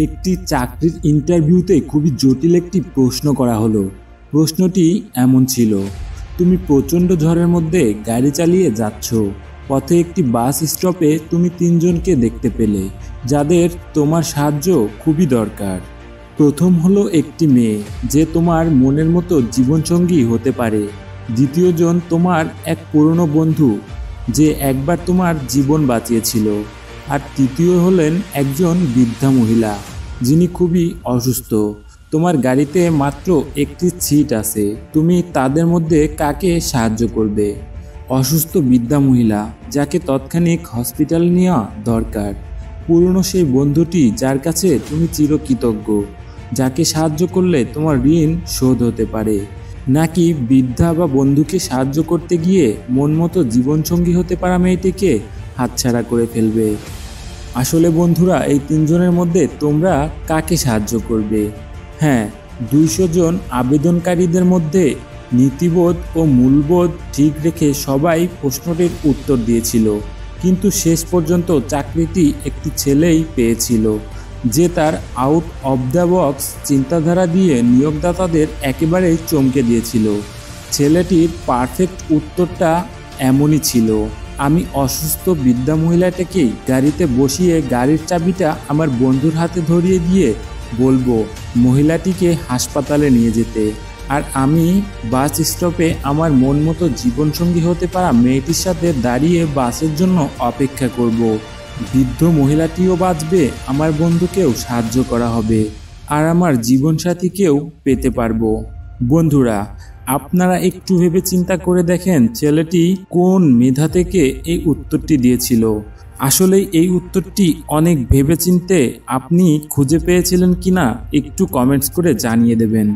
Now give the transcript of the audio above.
একটি চাকরির ইন্টারভিউতে খুবই জটিল একটি প্রশ্ন করা হলো। প্রশ্নটি এমন ছিল, তুমি প্রচণ্ড ঝড়ের মধ্যে গাড়ি চালিয়ে যাচ্ছ। পথে একটি বাস স্টপে তুমি তিনজনকে দেখতে পেলে, যাদের তোমার সাহায্য খুবই দরকার। প্রথম হলো একটি মেয়ে, যে তোমার মনের মতো জীবনসঙ্গী হতে পারে। দ্বিতীয়জন তোমার এক পুরনো বন্ধু, যে একবার তোমার জীবন বাঁচিয়েছিল। আর তৃতীয় হলেন একজন বৃদ্ধা মহিলা, যিনি খুবই অসুস্থ। তোমার গাড়িতে মাত্র একটি সিট আছে, তুমি তাদের মধ্যে কাকে সাহায্য করবে? অসুস্থ বৃদ্ধা মহিলা, যাকে তৎক্ষণিক হসপিটাল নেওয়া দরকার। পুরনো সেই বন্ধুটি, যার কাছে তুমি চিরকৃতজ্ঞ, যাকে সাহায্য করলে তোমার ঋণ শোধ হতে পারে। নাকি বৃদ্ধা বা বন্ধুকে সাহায্য করতে গিয়ে মন মতো জীবনসঙ্গী হতে পারা মেয়েটিকে হাতছাড়া করে ফেলবে? আসলে বন্ধুরা, এই তিনজনের মধ্যে তোমরা কাকে সাহায্য করবে? হ্যাঁ, 200 জন আবেদনকারীদের মধ্যে নীতিবোধ ও মূল্যবোধ ঠিক রেখে সবাই প্রশ্নটির উত্তর দিয়েছিল, কিন্তু শেষ পর্যন্ত চাকরিটি একটি ছেলেই পেয়েছিল, যে তার আউট অব দ্য বক্স চিন্তাধারা দিয়ে নিয়োগদাতাদের একেবারেই চমকে দিয়েছিল। ছেলেটির পারফেক্ট উত্তরটা এমনই ছিল, আমি অসুস্থ বৃদ্ধা মহিলাটাকেই গাড়িতে বসিয়ে গাড়ির চাবিটা আমার বন্ধুর হাতে ধরিয়ে দিয়ে বলবো মহিলাটিকে হাসপাতালে নিয়ে যেতে, আর আমি বাস স্টপে আমার মন মতো জীবনসঙ্গী হতে পারা মেয়েটির সাথে দাঁড়িয়ে বাসের জন্য অপেক্ষা করব। বৃদ্ধ মহিলাটিও বাঁচবে, আমার বন্ধুকেও সাহায্য করা হবে, আর আমার জীবনসাথীকেও পেতে পারবো। বন্ধুরা, আপনারা একটু ভেবে চিন্তা করে দেখেন, ছেলেটি কোন মেধা থেকে এই উত্তরটি দিয়েছিল। আসলে এই উত্তরটি অনেক ভেবেচিন্তে আপনি খুঁজে পেয়েছিলেন কিনা একটু কমেন্টস করে জানিয়ে দেবেন।